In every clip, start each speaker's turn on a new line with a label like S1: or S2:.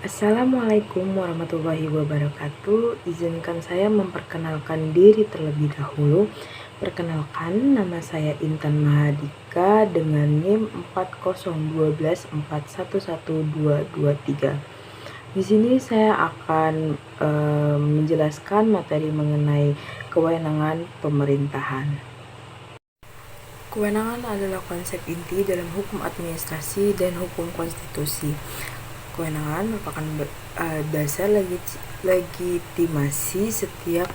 S1: Assalamualaikum warahmatullahi wabarakatuh. Izinkan saya memperkenalkan diri terlebih dahulu. Perkenalkan, nama saya Intan Mahadika dengan NIM 4012411223. Di sini saya akan menjelaskan materi mengenai kewenangan pemerintahan. Kewenangan adalah konsep inti dalam hukum administrasi dan hukum konstitusi. Kewenangan merupakan dasar legitimasi setiap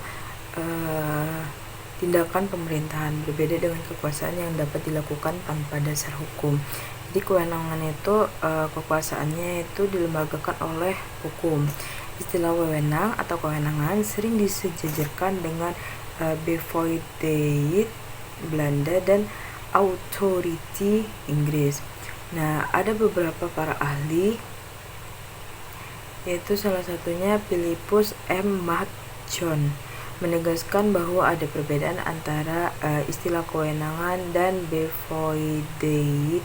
S1: tindakan pemerintahan, berbeda dengan kekuasaan yang dapat dilakukan tanpa dasar hukum. Jadi kewenangan itu kekuasaannya itu dilembagakan oleh hukum. Istilah wewenang atau kewenangan sering disejajarkan dengan bevoegdheid Belanda dan authority Inggris. Nah, ada beberapa para ahli, yaitu salah satunya Philippus M. John, menegaskan bahwa ada perbedaan antara istilah kewenangan dan bevoegdheid.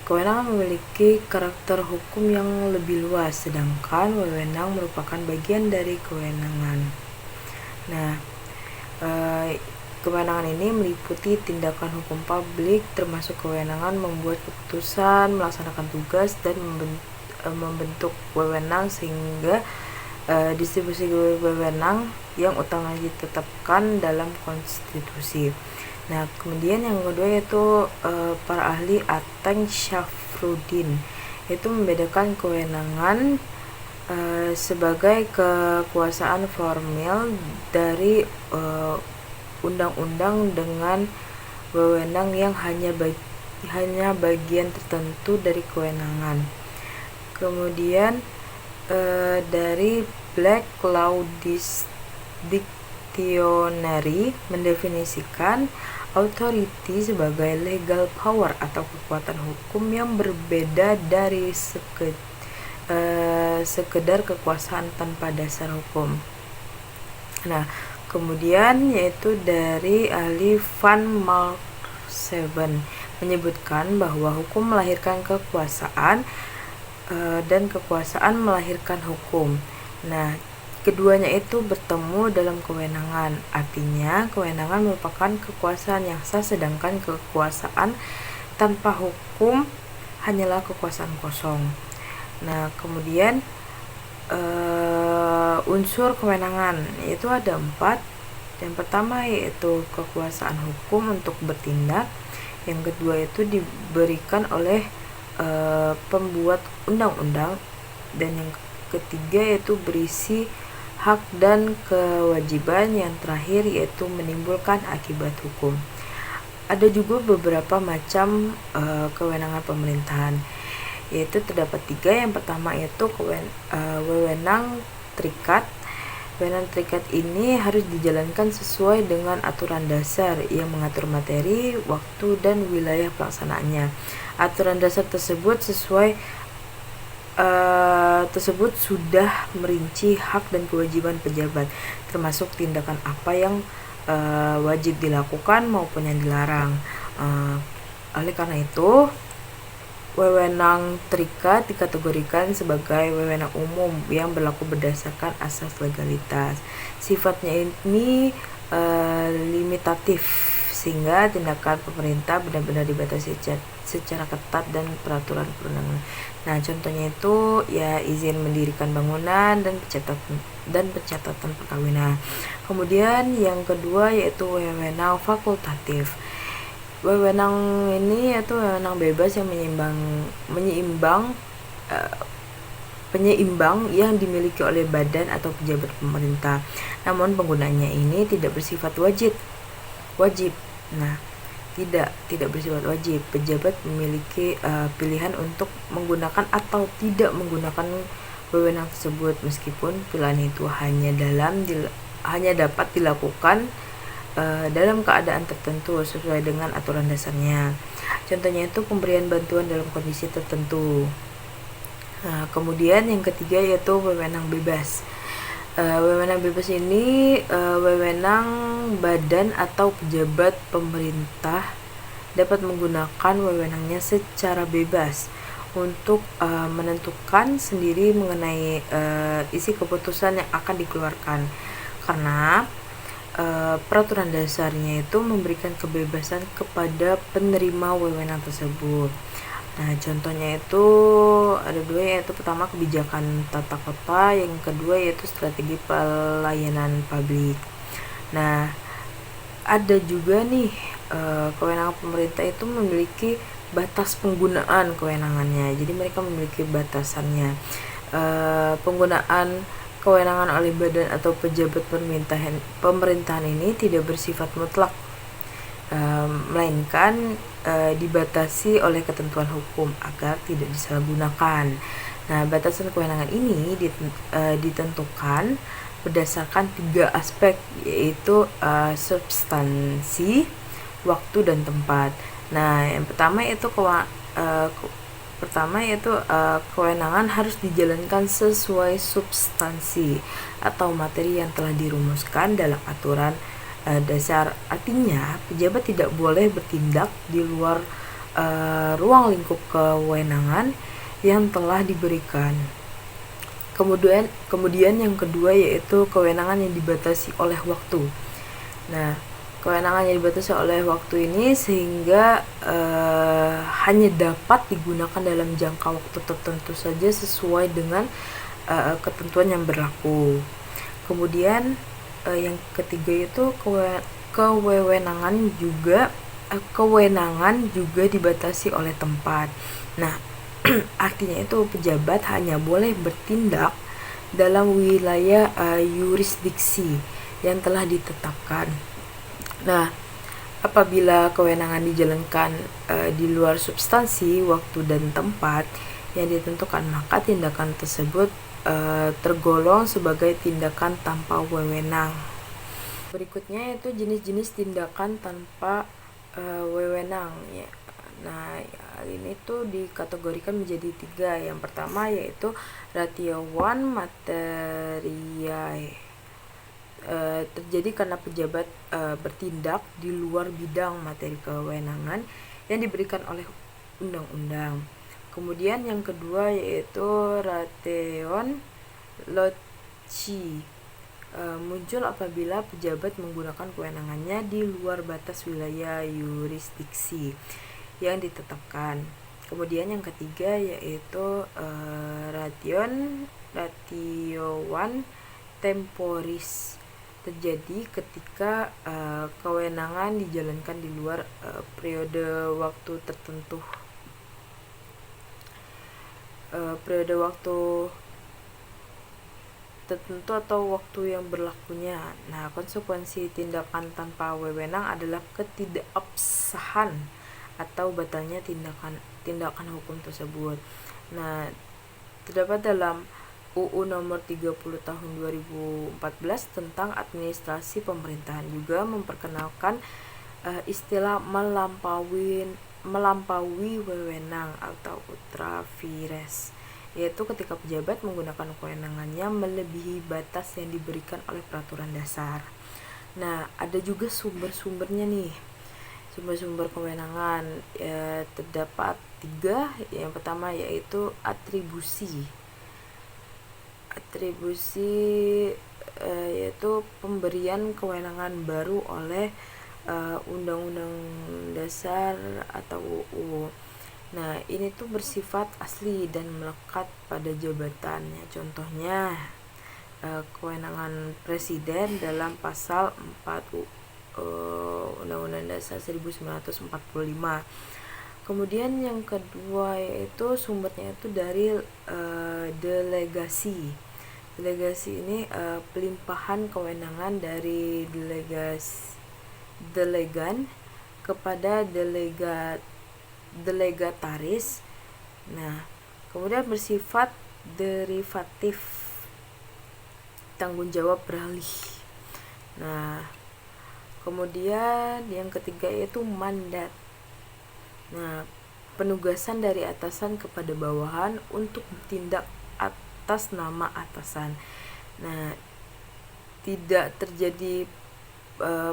S1: Kewenangan memiliki karakter hukum yang lebih luas, sedangkan wewenang merupakan bagian dari kewenangan. Nah, kewenangan ini meliputi tindakan hukum publik, termasuk kewenangan membuat keputusan, melaksanakan tugas, dan membentuk wewenang, sehingga distribusi wewenang yang utama ditetapkan dalam konstitusi. Nah, kemudian yang kedua yaitu para ahli Ateng Syafruddin, itu membedakan kewenangan sebagai kekuasaan formil dari undang-undang dengan wewenang yang hanya bagian tertentu dari kewenangan. Kemudian dari Black Law Dictionary mendefinisikan authority sebagai legal power atau kekuatan hukum yang berbeda dari sekedar kekuasaan tanpa dasar hukum. Nah, kemudian yaitu dari ahli Van Malseven menyebutkan bahwa hukum melahirkan kekuasaan dan kekuasaan melahirkan hukum. Nah, keduanya itu bertemu dalam kewenangan. Artinya, kewenangan merupakan kekuasaan yang sah, sedangkan kekuasaan tanpa hukum hanyalah kekuasaan kosong. Nah, kemudian unsur kewenangan itu ada 4. Yang pertama yaitu kekuasaan hukum untuk bertindak. Yang kedua itu diberikan oleh pembuat undang-undang. Dan yang ketiga yaitu berisi hak dan kewajiban. Yang terakhir yaitu menimbulkan akibat hukum. Ada juga beberapa macam kewenangan pemerintahan, yaitu terdapat 3. Yang pertama yaitu wewenang terikat. Wewenang terikat ini harus dijalankan sesuai dengan aturan dasar yang mengatur materi, waktu, dan wilayah pelaksanaannya. Aturan dasar tersebut sudah merinci hak dan kewajiban pejabat, termasuk tindakan apa yang wajib dilakukan maupun yang dilarang. Oleh karena itu, wewenang terikat dikategorikan sebagai wewenang umum yang berlaku berdasarkan asas legalitas. Sifatnya ini limitatif, sehingga tindakan pemerintah benar-benar dibatasi secara ketat dan peraturan perundangan. Nah, contohnya itu ya izin mendirikan bangunan dan pencatatan perkawinan. Kemudian yang kedua yaitu wewenang fakultatif. Wewenang ini yaitu wewenang bebas yang penyeimbang yang dimiliki oleh badan atau pejabat pemerintah. Namun penggunaannya ini tidak bersifat wajib. Nah, tidak bersifat wajib. Pejabat memiliki pilihan untuk menggunakan atau tidak menggunakan wewenang tersebut, meskipun pilihan itu hanya dapat dilakukan dalam keadaan tertentu sesuai dengan aturan dasarnya. Contohnya itu pemberian bantuan dalam kondisi tertentu. Nah, kemudian yang ketiga yaitu wewenang bebas. Wewenang bebas ini wewenang badan atau pejabat pemerintah dapat menggunakan wewenangnya secara bebas untuk menentukan sendiri mengenai isi keputusan yang akan dikeluarkan, karena peraturan dasarnya itu memberikan kebebasan kepada penerima wewenang tersebut. Nah, contohnya itu ada dua, yaitu pertama kebijakan tata kota, yang kedua yaitu strategi pelayanan publik. Nah, ada juga nih kewenangan pemerintah itu memiliki batas penggunaan kewenangannya. Jadi mereka memiliki batasannya. Penggunaan kewenangan oleh badan atau pejabat pemerintahan ini tidak bersifat mutlak, melainkan dibatasi oleh ketentuan hukum agar tidak disalahgunakan. Nah, batasan kewenangan ini ditentukan berdasarkan 3 aspek, yaitu substansi, waktu, dan tempat. Nah, yang pertama itu kewenangan harus dijalankan sesuai substansi atau materi yang telah dirumuskan dalam aturan dasar. Artinya, pejabat tidak boleh bertindak di luar ruang lingkup kewenangan yang telah diberikan. Kemudian yang kedua yaitu kewenangan yang dibatasi oleh waktu. Nah, kewenangan yang dibatasi oleh waktu ini sehingga hanya dapat digunakan dalam jangka waktu tertentu saja sesuai dengan ketentuan yang berlaku. Kemudian yang ketiga itu kewenangan juga dibatasi oleh tempat. Nah, artinya itu pejabat hanya boleh bertindak dalam wilayah yurisdiksi yang telah ditetapkan. Nah, apabila kewenangan dijalankan di luar substansi, waktu, dan tempat yang ditentukan, maka tindakan tersebut tergolong sebagai tindakan tanpa wewenang. Berikutnya itu jenis-jenis tindakan tanpa wewenang ya. Nah, hal ini tuh dikategorikan menjadi 3. Yang pertama yaitu ratiowan materiae, terjadi karena pejabat bertindak di luar bidang materi kewenangan yang diberikan oleh undang-undang. Kemudian yang kedua yaitu ration loci, muncul apabila pejabat menggunakan kewenangannya di luar batas wilayah yurisdiksi yang ditetapkan. Kemudian yang ketiga yaitu ratiowan temporis, terjadi ketika kewenangan dijalankan di luar periode waktu tertentu. Periode waktu tertentu atau waktu yang berlakunya. Nah, konsekuensi tindakan tanpa wewenang adalah ketidakabsahan atau batalnya tindakan hukum tersebut. Nah, terdapat dalam UU nomor 30 tahun 2014 tentang administrasi pemerintahan juga memperkenalkan istilah melampaui wewenang atau ultra vires, yaitu ketika pejabat menggunakan kewenangannya melebihi batas yang diberikan oleh peraturan dasar. Nah, ada juga sumber-sumbernya nih. Sumber-sumber kewenangan terdapat 3. Yang pertama yaitu atribusi, yaitu pemberian kewenangan baru oleh Undang-Undang Dasar atau UU. Nah, ini tuh bersifat asli dan melekat pada jabatannya. Contohnya kewenangan presiden dalam pasal 4 Undang-Undang Dasar 1945. Kemudian yang kedua yaitu sumbernya itu dari delegasi. Delegasi ini pelimpahan kewenangan dari delegan kepada delegataris. Nah, kemudian bersifat derivatif, tanggung jawab beralih. Nah, kemudian yang ketiga yaitu mandat. Nah, penugasan dari atasan kepada bawahan untuk bertindak atas nama atasan. Nah, tidak terjadi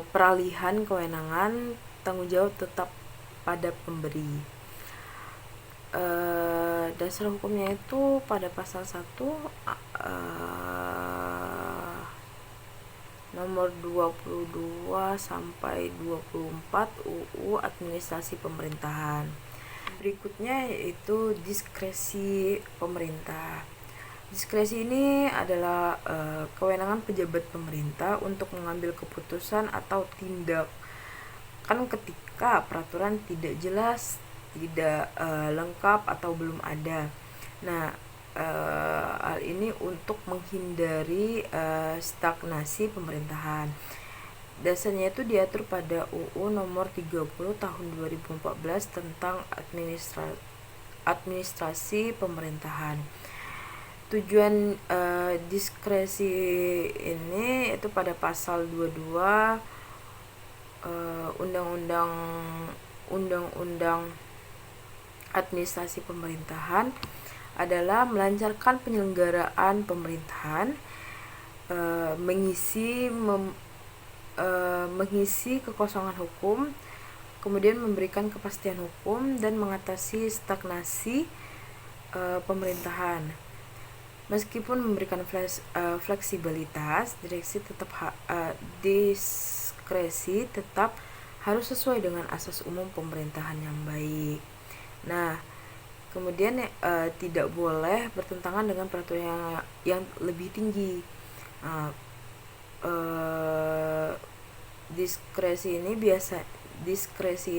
S1: peralihan kewenangan, tanggung jawab tetap pada pemberi. dasar hukumnya itu pada pasal 1 nomor 22 sampai 24 UU Administrasi Pemerintahan. Berikutnya yaitu diskresi pemerintah. Diskresi ini adalah kewenangan pejabat pemerintah untuk mengambil keputusan atau tindakan ketika peraturan tidak jelas, tidak lengkap atau belum ada. Nah, hal ini untuk menghindari stagnasi pemerintahan. Dasarnya itu diatur pada UU nomor 30 tahun 2014 tentang administrasi pemerintahan. Tujuan diskresi ini itu pada pasal 22 Undang-Undang Administrasi Pemerintahan adalah melancarkan penyelenggaraan pemerintahan, mengisi kekosongan hukum, kemudian memberikan kepastian hukum dan mengatasi stagnasi pemerintahan. Meskipun memberikan fleksibilitas, diskresi tetap harus sesuai dengan asas umum pemerintahan yang baik. Nah, kemudian tidak boleh bertentangan dengan peraturan yang lebih tinggi. Diskresi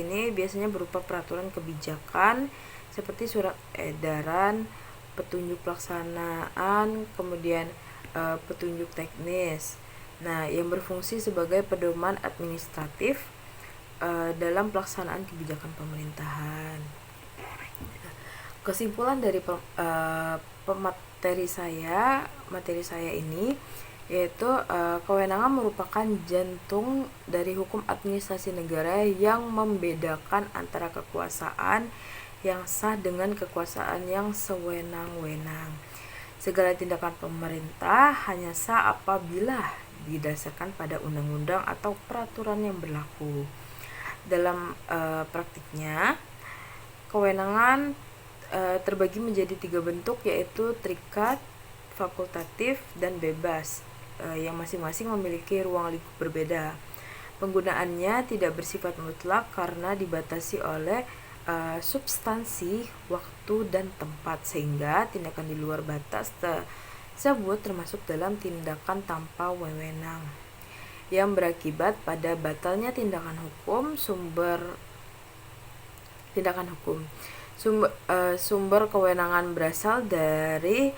S1: ini biasanya berupa peraturan kebijakan seperti surat edaran, petunjuk pelaksanaan, kemudian petunjuk teknis. Nah, yang berfungsi sebagai pedoman administratif dalam pelaksanaan kebijakan pemerintahan. Kesimpulan dari materi saya ini yaitu kewenangan merupakan jantung dari hukum administrasi negara yang membedakan antara kekuasaan yang sah dengan kekuasaan yang sewenang-wenang. Segala tindakan pemerintah hanya sah apabila didasarkan pada undang-undang atau peraturan yang berlaku. Dalam praktiknya, kewenangan terbagi menjadi 3 bentuk, yaitu terikat, fakultatif, dan bebas, yang masing-masing memiliki ruang lingkup berbeda. Penggunaannya tidak bersifat mutlak karena dibatasi oleh substansi, waktu, dan tempat, sehingga tindakan di luar batas tersebut termasuk dalam tindakan tanpa wewenang yang berakibat pada batalnya tindakan hukum. Sumber kewenangan berasal dari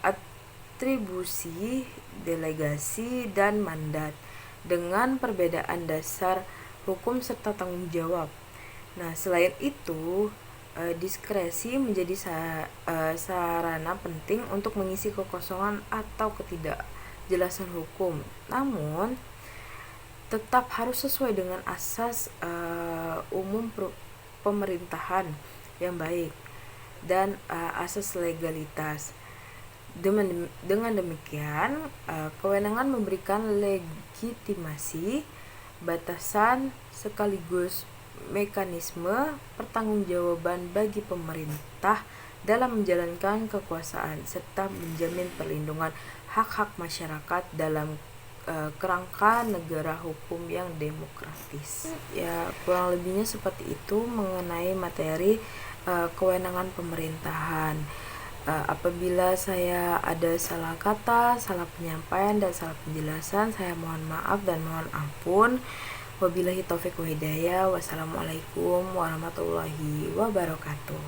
S1: atribusi, delegasi, dan mandat dengan perbedaan dasar hukum serta tanggung jawab. Nah, selain itu, diskresi menjadi sarana penting untuk mengisi kekosongan atau ketidakjelasan hukum. Namun, tetap harus sesuai dengan asas umum pemerintahan yang baik dan asas legalitas. Dengan demikian, kewenangan memberikan legitimasi, batasan, sekaligus mekanisme pertanggungjawaban bagi pemerintah dalam menjalankan kekuasaan serta menjamin perlindungan hak-hak masyarakat dalam kerangka negara hukum yang demokratis. Ya, kurang lebihnya seperti itu mengenai materi kewenangan pemerintahan. Apabila saya ada salah kata, salah penyampaian, dan salah penjelasan, saya mohon maaf dan mohon ampun. Wabillahi taufiq wa hidayah. Wassalamualaikum warahmatullahi wabarakatuh.